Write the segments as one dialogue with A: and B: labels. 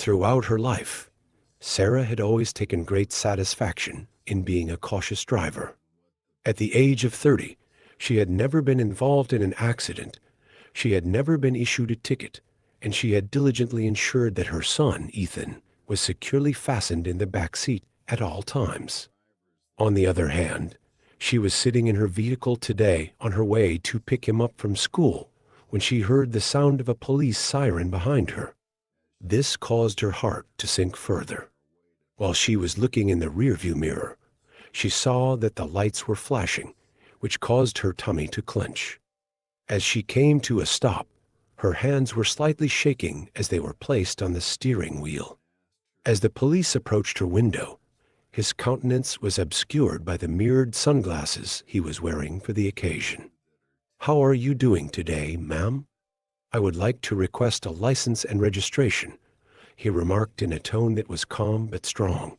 A: Throughout her life, Sarah had always taken great satisfaction in being a cautious driver. At the age of 30, she had never been involved in an accident, she had never been issued a ticket, and she had diligently ensured that her son, Ethan, was securely fastened in the back seat at all times. On the other hand, she was sitting in her vehicle today on her way to pick him up from school when she heard the sound of a police siren behind her. This caused her heart to sink further. While she was looking in the rearview mirror, she saw that the lights were flashing, which caused her tummy to clench. As she came to a stop, her hands were slightly shaking as they were placed on the steering wheel. As the police approached her window, his countenance was obscured by the mirrored sunglasses he was wearing for the occasion. "How are you doing today, ma'am? I would like to request a license and registration," he remarked in a tone that was calm but strong.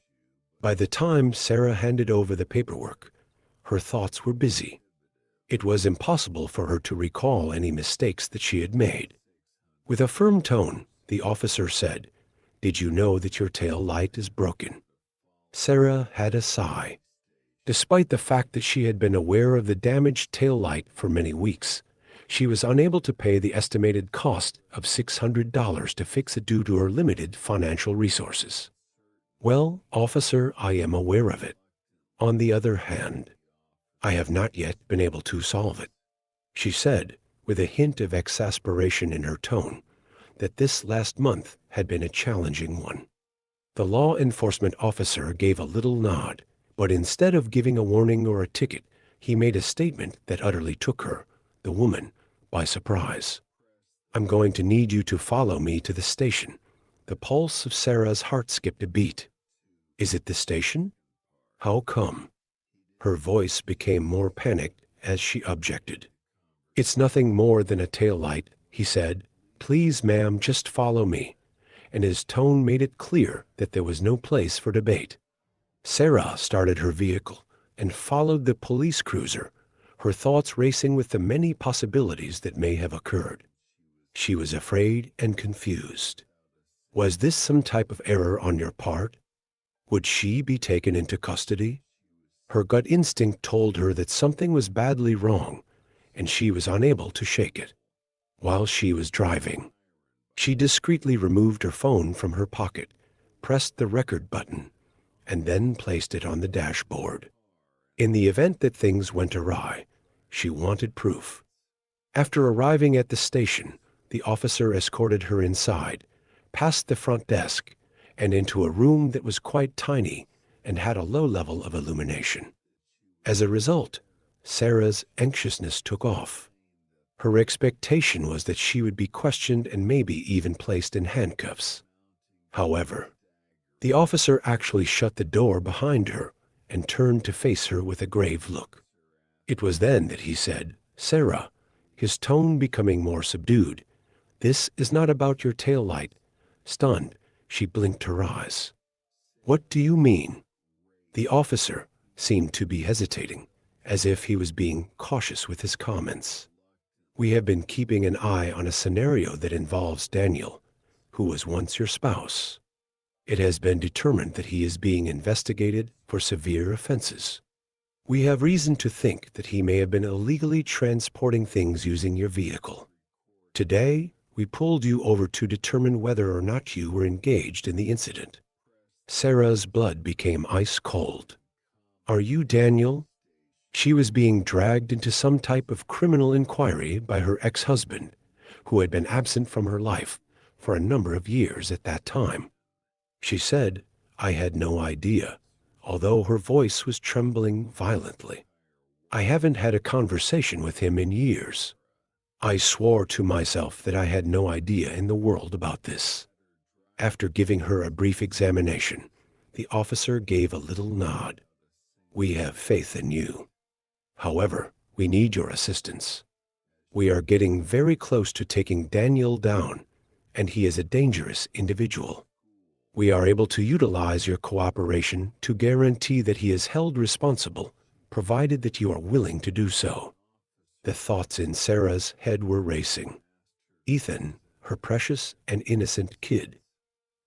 A: By the time Sarah handed over the paperwork, her thoughts were busy. It was impossible for her to recall any mistakes that she had made. With a firm tone, the officer said, "Did you know that your tail light is broken?" Sarah had a sigh. Despite the fact that she had been aware of the damaged tail light for many weeks, she was unable to pay the estimated cost of $600 to fix it due to her limited financial resources. "Well, officer, I am aware of it. On the other hand, I have not yet been able to solve it," she said, with a hint of exasperation in her tone, that this last month had been a challenging one. The law enforcement officer gave a little nod, but instead of giving a warning or a ticket, he made a statement that utterly took her, the woman, by surprise. "I'm going to need you to follow me to the station." The pulse of Sarah's heart skipped a beat. "Is it the station? How come?" Her voice became more panicked as she objected. "It's nothing more than a tail light," he said. "Please, ma'am, just follow me." And his tone made it clear that there was no place for debate. Sarah started her vehicle and followed the police cruiser, her thoughts racing with the many possibilities that may have occurred. She was afraid and confused. Was this some type of error on your part? Would she be taken into custody? Her gut instinct told her that something was badly wrong, and she was unable to shake it. While she was driving, she discreetly removed her phone from her pocket, pressed the record button, and then placed it on the dashboard. In the event that things went awry, she wanted proof. After arriving at the station, the officer escorted her inside, past the front desk, and into a room that was quite tiny and had a low level of illumination. As a result, Sarah's anxiousness took off. Her expectation was that she would be questioned and maybe even placed in handcuffs. However, the officer actually shut the door behind her and turned to face her with a grave look. It was then that he said, "Sarah," his tone becoming more subdued, "this is not about your tail light." Stunned, she blinked her eyes. "What do you mean?" The officer seemed to be hesitating, as if he was being cautious with his comments. "We have been keeping an eye on a scenario that involves Daniel, who was once your spouse. It has been determined that he is being investigated for severe offenses. We have reason to think that he may have been illegally transporting things using your vehicle. Today, we pulled you over to determine whether or not you were engaged in the incident." Sarah's blood became ice cold. "Are you Daniel?" She was being dragged into some type of criminal inquiry by her ex-husband, who had been absent from her life for a number of years at that time. She said, "I had no idea," although her voice was trembling violently. "I haven't had a conversation with him in years. I swore to myself that I had no idea in the world about this." After giving her a brief examination, the officer gave a little nod. "We have faith in you. However, we need your assistance. We are getting very close to taking Daniel down, and he is a dangerous individual. We are able to utilize your cooperation to guarantee that he is held responsible, provided that you are willing to do so." The thoughts in Sarah's head were racing. Ethan, her precious and innocent kid.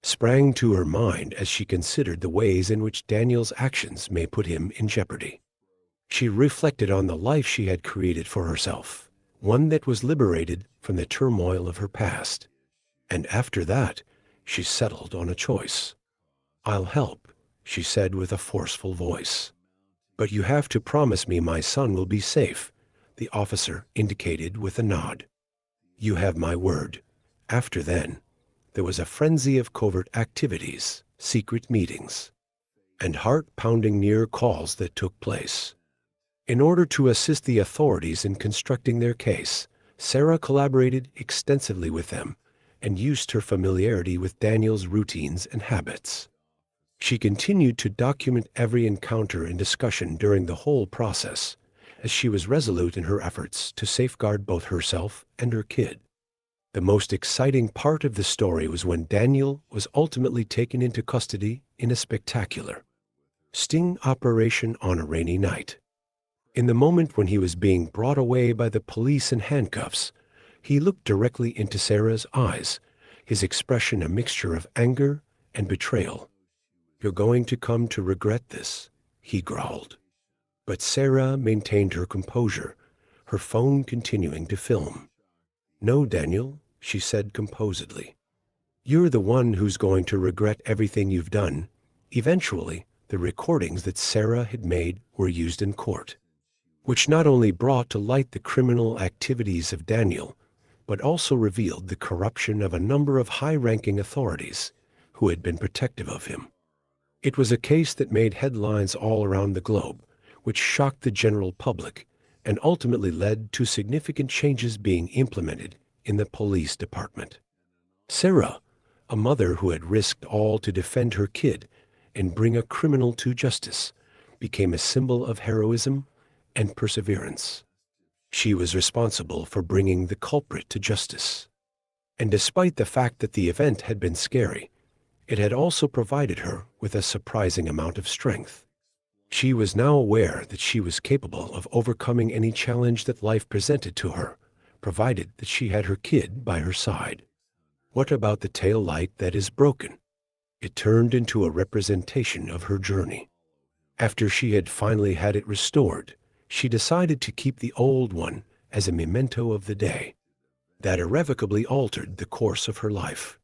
A: sprang to her mind as she considered the ways in which Daniel's actions may put him in jeopardy. She reflected on the life she had created for herself, one that was liberated from the turmoil of her past. And after that, she settled on a choice. "I'll help," she said with a forceful voice. "But you have to promise me my son will be safe," the officer indicated with a nod. "You have my word." After then, there was a frenzy of covert activities, secret meetings, and heart-pounding near calls that took place. In order to assist the authorities in constructing their case, Sarah collaborated extensively with them and used her familiarity with Daniel's routines and habits. She continued to document every encounter and discussion during the whole process, as she was resolute in her efforts to safeguard both herself and her kid. The most exciting part of the story was when Daniel was ultimately taken into custody in a spectacular sting operation on a rainy night. In the moment when he was being brought away by the police in handcuffs, he looked directly into Sarah's eyes, his expression a mixture of anger and betrayal. "You're going to come to regret this," he growled. But Sarah maintained her composure, her phone continuing to film. "No, Daniel," she said composedly. "You're the one who's going to regret everything you've done." Eventually, the recordings that Sarah had made were used in court, which not only brought to light the criminal activities of Daniel, but also revealed the corruption of a number of high-ranking authorities who had been protective of him. It was a case that made headlines all around the globe, which shocked the general public and ultimately led to significant changes being implemented in the police department. Sarah, a mother who had risked all to defend her kid and bring a criminal to justice, became a symbol of heroism and perseverance. She was responsible for bringing the culprit to justice. And despite the fact that the event had been scary, it had also provided her with a surprising amount of strength. She was now aware that she was capable of overcoming any challenge that life presented to her, provided that she had her kid by her side. What about the tail light that is broken? It turned into a representation of her journey. After she had finally had it restored, she decided to keep the old one as a memento of the day that irrevocably altered the course of her life.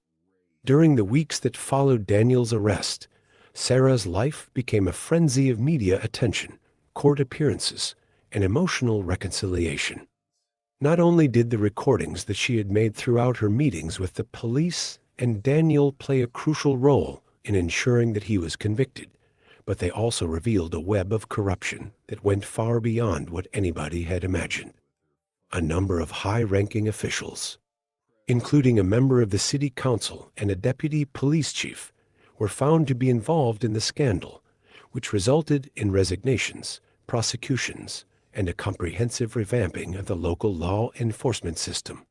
A: During the weeks that followed Daniel's arrest, Sarah's life became a frenzy of media attention, court appearances, and emotional reconciliation. Not only did the recordings that she had made throughout her meetings with the police and Daniel play a crucial role in ensuring that he was convicted, but they also revealed a web of corruption that went far beyond what anybody had imagined. A number of high-ranking officials, including a member of the city council and a deputy police chief, were found to be involved in the scandal, which resulted in resignations, prosecutions, and a comprehensive revamping of the local law enforcement system.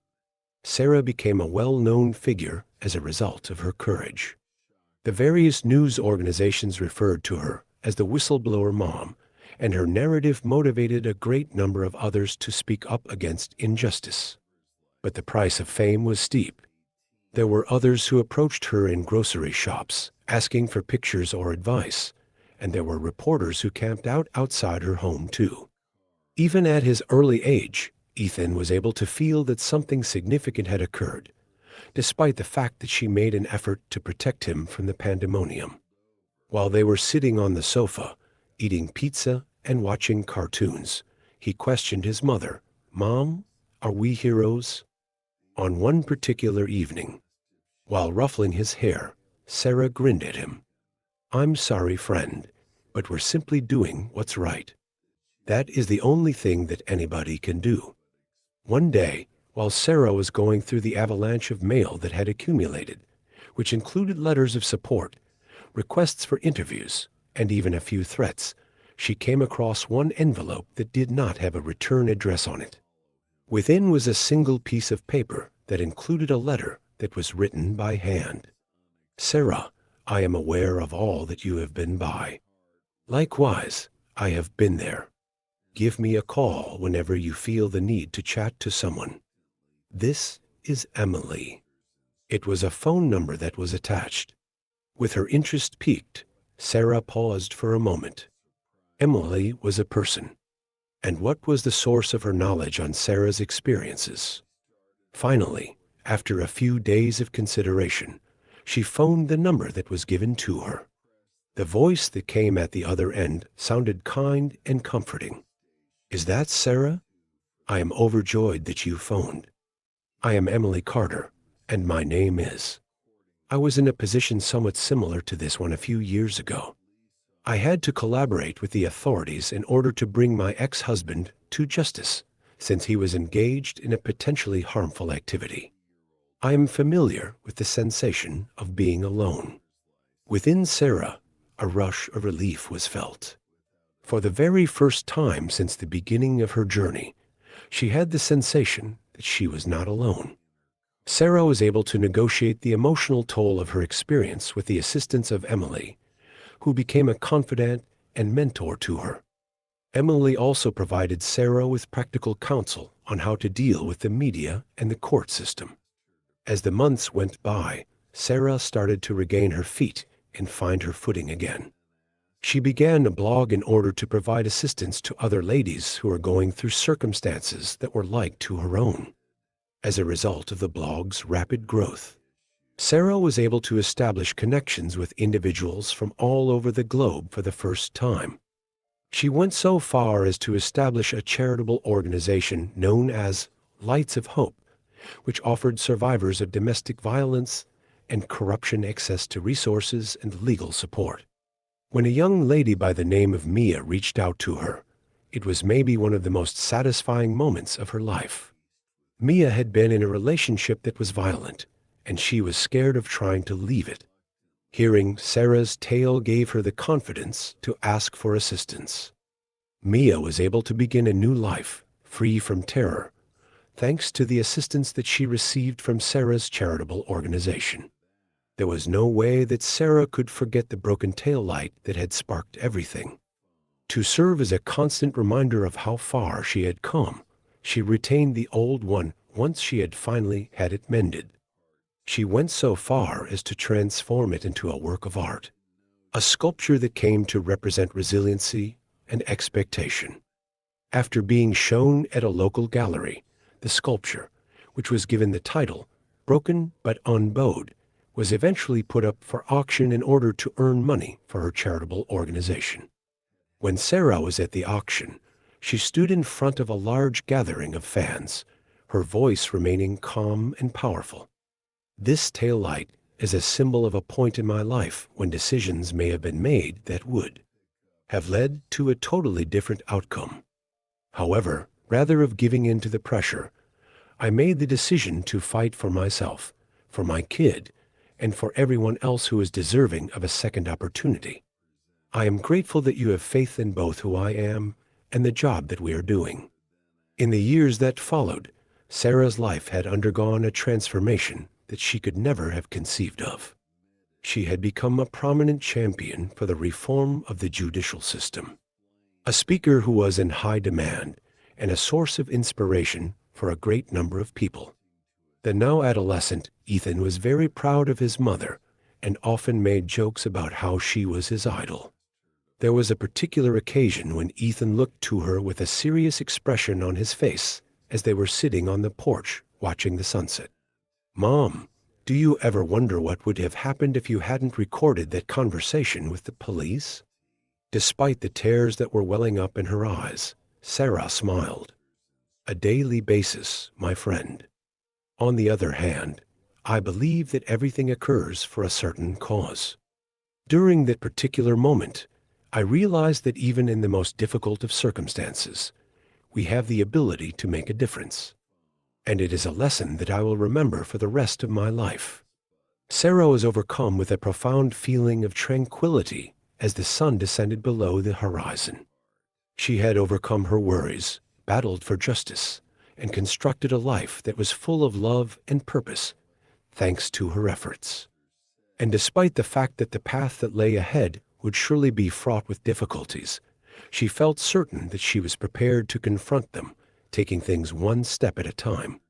A: Sarah became a well-known figure as a result of her courage. The various news organizations referred to her as the whistleblower mom, and her narrative motivated a great number of others to speak up against injustice. But the price of fame was steep. There were others who approached her in grocery shops, asking for pictures or advice, and there were reporters who camped out outside her home too. Even at his early age, Ethan was able to feel that something significant had occurred, despite the fact that she made an effort to protect him from the pandemonium. While they were sitting on the sofa, eating pizza and watching cartoons, he questioned his mother, "Mom, are we heroes?" On one particular evening, while ruffling his hair, Sarah grinned at him. "I'm sorry, friend, but we're simply doing what's right. That is the only thing that anybody can do." One day, while Sarah was going through the avalanche of mail that had accumulated, which included letters of support, requests for interviews, and even a few threats, she came across one envelope that did not have a return address on it. Within was a single piece of paper that included a letter that was written by hand. "Sarah, I am aware of all that you have been by. Likewise, I have been there. Give me a call whenever you feel the need to chat to someone. This is Emily." It was a phone number that was attached, With her interest piqued, Sarah paused for a moment. Emily was a person. And what was the source of her knowledge on Sarah's experiences? Finally, after a few days of consideration, she phoned the number that was given to her. The voice that came at the other end sounded kind and comforting. "Is that Sarah? I am overjoyed that you phoned. I am Emily Carter, and my name is—" I was in a position somewhat similar to this one a few years ago. I had to collaborate with the authorities in order to bring my ex-husband to justice, since he was engaged in a potentially harmful activity. I am familiar with the sensation of being alone. Within Sarah, a rush of relief was felt. For the very first time since the beginning of her journey, she had the sensation that she was not alone. Sarah was able to negotiate the emotional toll of her experience with the assistance of Emily, who became a confidant and mentor to her. Emily also provided Sarah with practical counsel on how to deal with the media and the court system. As the months went by, Sarah started to regain her feet and find her footing again. She began a blog in order to provide assistance to other ladies who were going through circumstances that were like to her own. As a result of the blog's rapid growth, Sarah was able to establish connections with individuals from all over the globe for the first time. She went so far as to establish a charitable organization known as Lights of Hope, which offered survivors of domestic violence and corruption access to resources and legal support. When a young lady by the name of Mia reached out to her, it was maybe one of the most satisfying moments of her life. Mia had been in a relationship that was violent, and she was scared of trying to leave it. Hearing Sarah's tale gave her the confidence to ask for assistance. Mia was able to begin a new life, free from terror, thanks to the assistance that she received from Sarah's charitable organization. There was no way that Sarah could forget the broken taillight that had sparked everything. To serve as a constant reminder of how far she had come, she retained the old one once she had finally had it mended. She went so far as to transform it into a work of art, a sculpture that came to represent resiliency and expectation. After being shown at a local gallery, the sculpture, which was given the title Broken but Unbowed, was eventually put up for auction in order to earn money for her charitable organization. When Sarah was at the auction, she stood in front of a large gathering of fans, her voice remaining calm and powerful. "This taillight is a symbol of a point in my life when decisions may have been made that would have led to a totally different outcome. However, rather of giving in to the pressure, I made the decision to fight for myself, for my kid, and for everyone else who is deserving of a second opportunity. I am grateful that you have faith in both who I am and the job that we are doing." In the years that followed, Sarah's life had undergone a transformation that she could never have conceived of. She had become a prominent champion for the reform of the judicial system, a speaker who was in high demand and a source of inspiration for a great number of people. The now adolescent Ethan was very proud of his mother and often made jokes about how she was his idol. There was a particular occasion when Ethan looked to her with a serious expression on his face as they were sitting on the porch watching the sunset. "Mom, do you ever wonder what would have happened if you hadn't recorded that conversation with the police?" Despite the tears that were welling up in her eyes, Sarah smiled. "A daily basis, my friend. On the other hand, I believe that everything occurs for a certain cause." During that particular moment, I realized that even in the most difficult of circumstances, we have the ability to make a difference. And it is a lesson that I will remember for the rest of my life. Sarah was overcome with a profound feeling of tranquility as the sun descended below the horizon. She had overcome her worries, battled for justice, and constructed a life that was full of love and purpose, thanks to her efforts. And despite the fact that the path that lay ahead would surely be fraught with difficulties, she felt certain that she was prepared to confront them, taking things one step at a time.